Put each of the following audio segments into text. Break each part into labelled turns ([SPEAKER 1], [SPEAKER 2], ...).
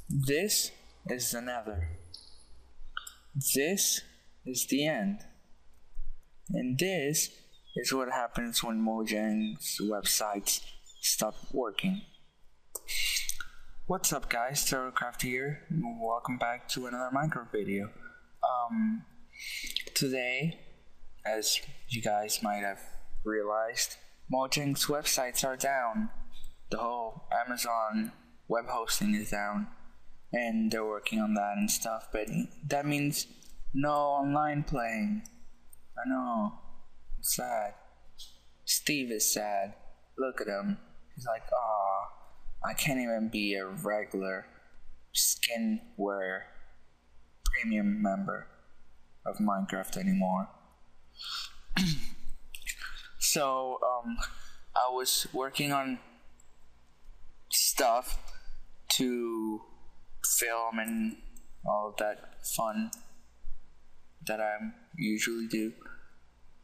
[SPEAKER 1] This is the nether. This is the end. And this is what happens when Mojang's websites stop working. What's up guys, TurtleCraft here, and welcome back to another Minecraft video. Today, as you guys might have realized, Mojang's websites are down. The whole Amazon web hosting is down, and they're working on that and stuff, but that means no online playing. I know, it's sad. Steve is sad. Look at him. He's like, "Aw, I can't even be a regular skinware premium member of Minecraft anymore." So, I was working on stuff to film and all of that fun that I usually do,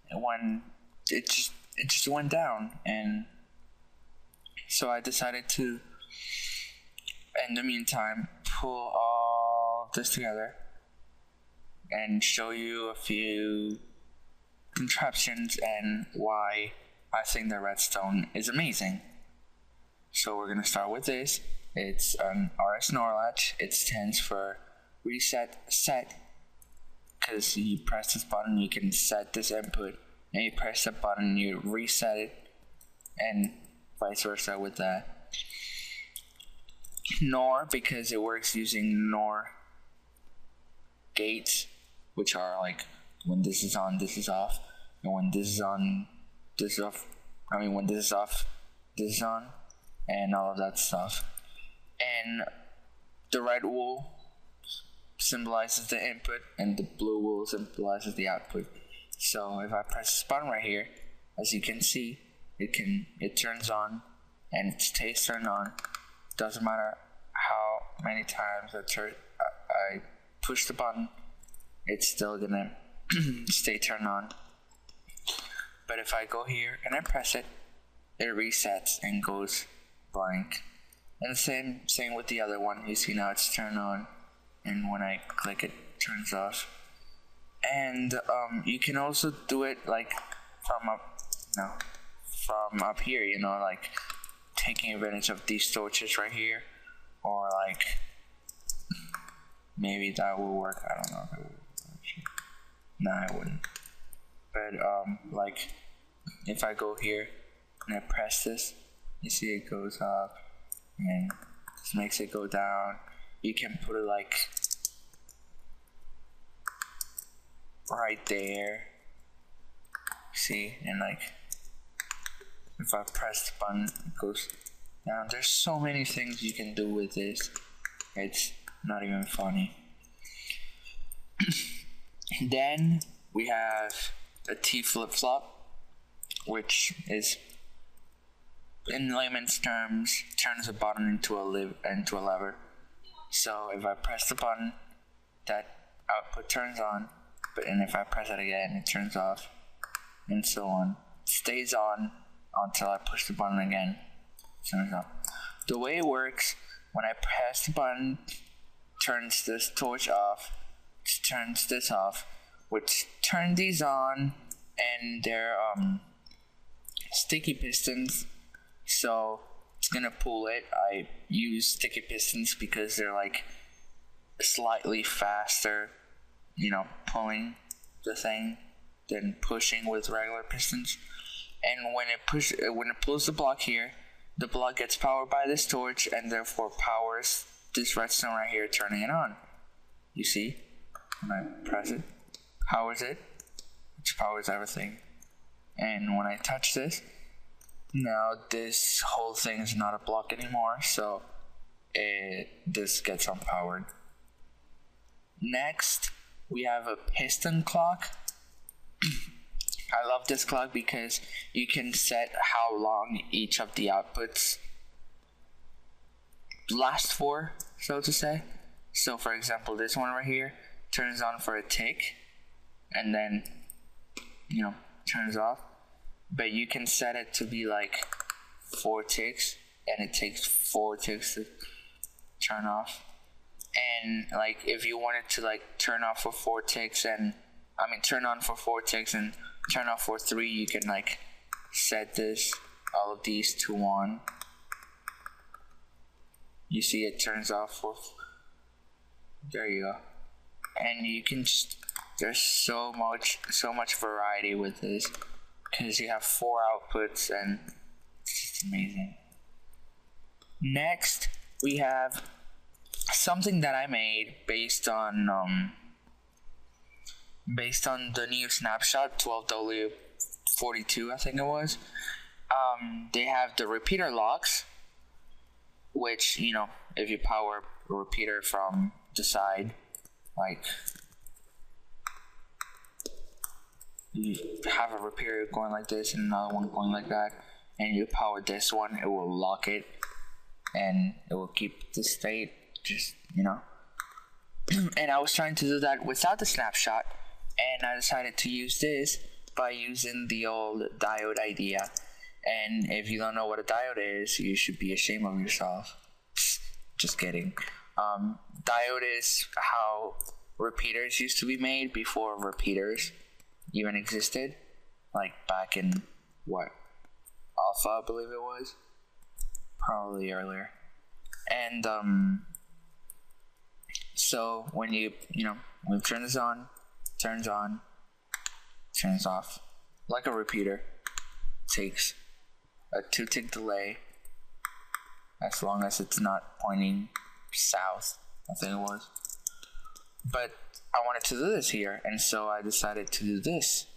[SPEAKER 1] and when it just went down, and so I decided to, in the meantime, pull all this together and show you a few contraptions and why I think the redstone is amazing. So we're gonna start with this. It's an RS NOR latch. It stands for reset set, because you press this button, you can set this input, and you press the button, you reset it, and vice versa with that. NOR, because it works using NOR gates, which are like when this is on, this is off, and when this is on, this is off. I mean, when this is off, this is on, and all of that stuff. And the red wool symbolizes the input, and the blue wool symbolizes the output. So if I press this button right here, as you can see, it turns on and it stays turned on. Doesn't matter how many times I push the button, it's still gonna stay turned on. But if I go here and I press it, it resets and goes blank. And the same with the other one. You see now it's turned on, and when I click it, turns off. And you can also do it like from up here, you know, like taking advantage of these torches right here, or like maybe that will work. I don't know if it would. Nah, it wouldn't. But like if I go here and I press this, you see it goes up, and this makes it go down. You can put it like right there, see, and like if I press the button, it goes down. There's so many things you can do with this, it's not even funny. Then we have a T flip-flop, which is, in layman's terms, turns a button into a lever. So if I press the button, that output turns on, and if I press it again, it turns off, and so on. It stays on until I push the button again. It turns off. The way it works, when I press the button, turns this torch off, turns this off, which turn these on, and they're sticky pistons, so it's gonna pull it. I use sticky pistons because they're like slightly faster, you know, pulling the thing than pushing with regular pistons. And when it pulls the block here, the block gets powered by this torch, and therefore powers this redstone right here, turning it on. You see, when I press it, powers it, which powers everything. And when I touch this, now this whole thing is not a block anymore, so this gets unpowered. Next, we have a piston clock. I love this clock because you can set how long each of the outputs last for, so to say. So for example, this one right here turns on for a tick, and then, you know, turns off. But you can set it to be like 4 ticks, and it takes 4 ticks to turn off. And like if you wanted to like turn off for 4 ticks and turn on for 4 ticks and turn off for 3, you can like set this all of these to 1. You see it turns off for, there you go. And you can just, there's so much variety with this because you have 4 outputs and it's just amazing. Next we have something that I made based on the new snapshot 12W42, I think it was. They have the repeater locks, which, you know, if you power a repeater from the side, like you have a repeater going like this and another one going like that, and you power this one, it will lock it and it will keep the state, just, you know. And I was trying to do that without the snapshot, and I decided to use this by using the old diode idea. And if you don't know what a diode is, you should be ashamed of yourself. Just kidding. Diode is how repeaters used to be made before repeaters even existed, like back in what, alpha, I believe it was, probably earlier. And so when you turn this on, turns on, turns off, like a repeater, takes a 2-tick delay, as long as it's not pointing south, I think it was. But I wanted to do this here, and so I decided to do this.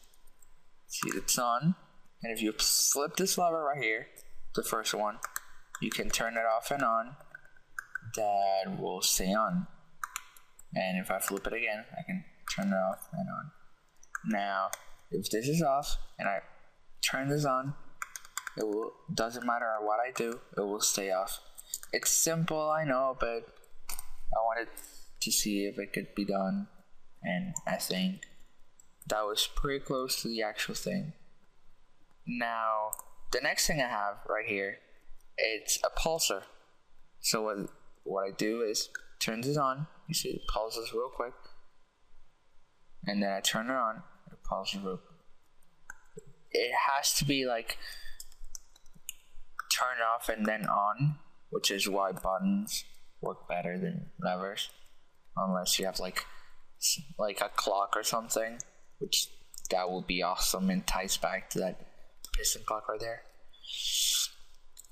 [SPEAKER 1] See, it's on, and if you flip this lever right here, the first one, you can turn it off and on. That will stay on. And if I flip it again, I can turn it off and on. Now, if this is off and I turn this on, it will, doesn't matter what I do, it will stay off. It's simple, I know, but I wanted to see if it could be done, and I think that was pretty close to the actual thing. Now, the next thing I have right here, it's a pulsar. So what I do is turn this on, you see it pulses real quick, and then I turn it on, it pulses real quick. It has to be like turn off and then on, which is why buttons work better than levers, unless you have like a clock or something, which that would be awesome and ties back to that piston clock right there.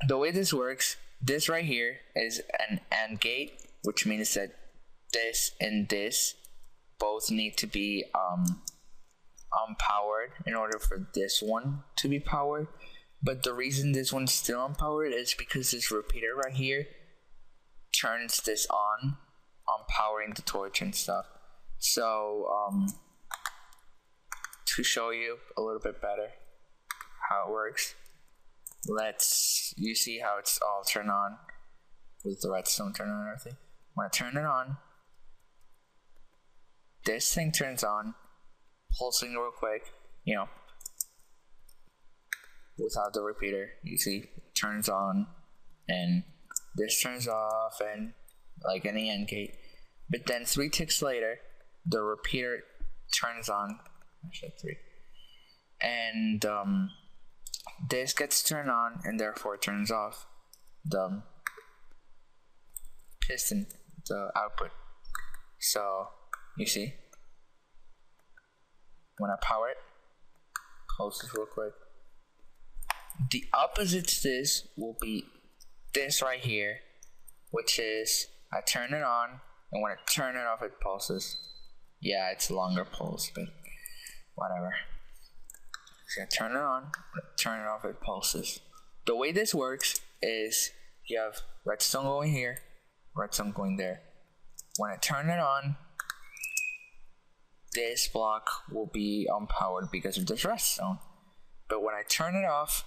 [SPEAKER 1] The way this works, this right here is an AND gate, which means that this and this both need to be unpowered in order for this one to be powered. But the reason this one's still unpowered is because this repeater right here turns this on powering the torch and stuff. So to show you a little bit better how it works, you see how it's all turned on with the redstone turned on and everything. When I turn it on, this thing turns on, pulsing real quick, you know, without the repeater. You see, it turns on, and this turns off, and like any AND gate. But then 3 ticks later, the repeater turns on. I said 3, and this gets turned on, and therefore it turns off the piston, the output. So you see, when I power it, close this real quick. The opposite to this will be this right here, which is I turn it on, and when I turn it off, it pulses. Yeah, it's a longer pulse, but whatever. So I turn it on, turn it off, it pulses. The way this works is you have redstone going here, redstone going there. When I turn it on, this block will be unpowered because of this redstone. But when I turn it off,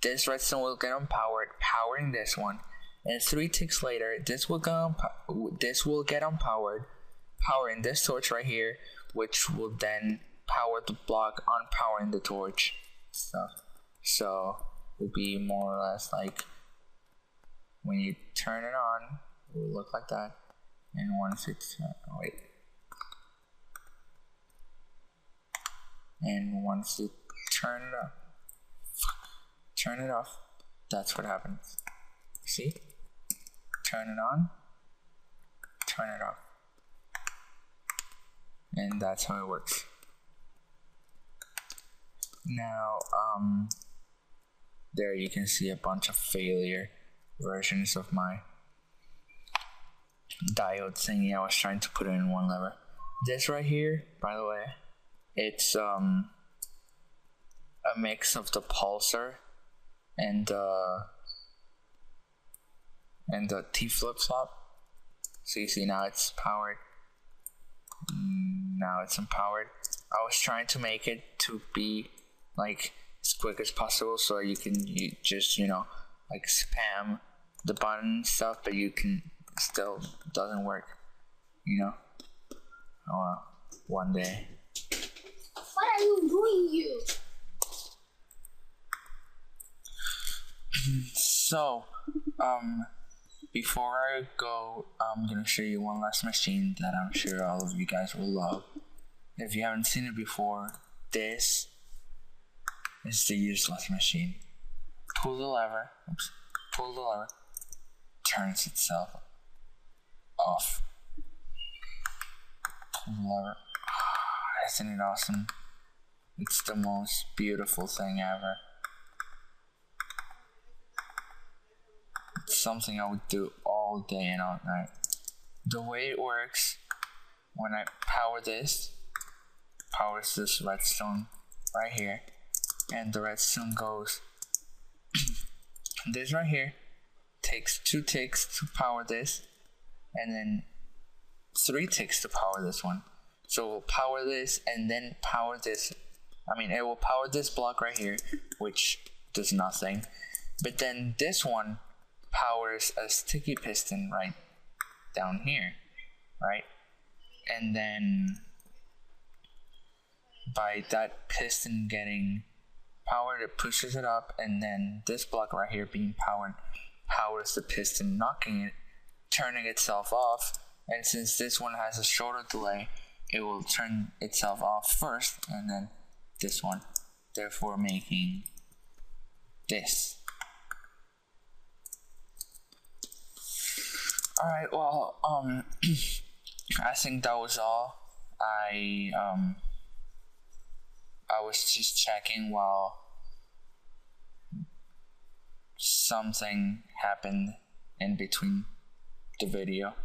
[SPEAKER 1] this redstone will get unpowered, powering this one. And 3 ticks later, this will get unpowered, powering this torch right here, which will then power the block, unpowering the torch stuff. So it will be more or less like when you turn it on, it will look like that. And once it's wait, and once you turn it off, that's what happens. See? Turn it on, turn it off, and that's how it works. Now, there you can see a bunch of failure versions of my diode thingy. I was trying to put it in one lever. This right here, by the way, it's a mix of the pulsar and the T flip-flop. So you see now it's powered. Now it's empowered. I was trying to make it to be like as quick as possible, so you just like spam the button and stuff, but you can still doesn't work. Oh well, one day.
[SPEAKER 2] What are you doing here?
[SPEAKER 1] So, before I go, I'm gonna show you one last machine that I'm sure all of you guys will love. If you haven't seen it before, this is the useless machine. Pull the lever, turns itself off. Pull the lever. Isn't it awesome? It's the most beautiful thing ever. It's something I would do all day and all night. The way it works, when I powers this redstone right here, and the redstone goes this right here, takes 2 ticks to power this, and then 3 ticks to power this one. So we'll power this and then power this. It will power this block right here, which does nothing, but then this one powers a sticky piston right down here, right? And then by that piston getting powered, it pushes it up, and then this block right here being powered powers the piston, knocking it, turning itself off. And since this one has a shorter delay, it will turn itself off first, and then this one, therefore making this. Alright, well, I think that was all. I was just checking while something happened in between the video,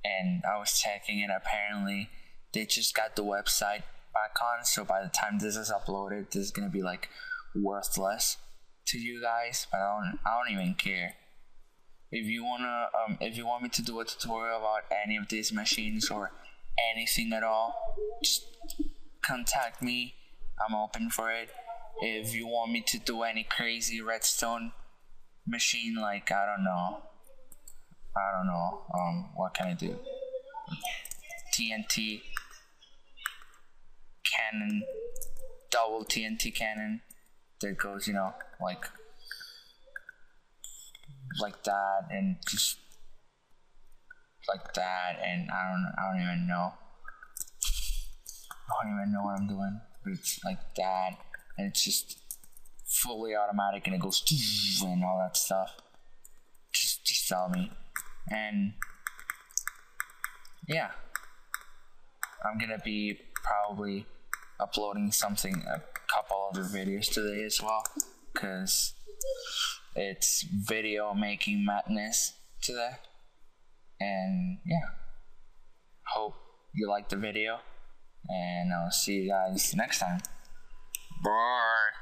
[SPEAKER 1] and I was checking, and apparently they just got the website back on, so by the time this is uploaded, this is gonna be like worthless to you guys, but I don't even care. If you want me to do a tutorial about any of these machines or anything at all, just contact me. I'm open for it. If you want me to do any crazy redstone machine, like I don't know, what can I do? TNT cannon, double TNT cannon that goes, like that, and just like that, and I don't even know what I'm doing, but it's like that, and it's just fully automatic, and it goes and all that stuff. Just tell me. And yeah, I'm gonna be probably uploading a couple other videos today as well, because it's video making madness today. And yeah, hope you liked the video, and I'll see you guys next time. Bye.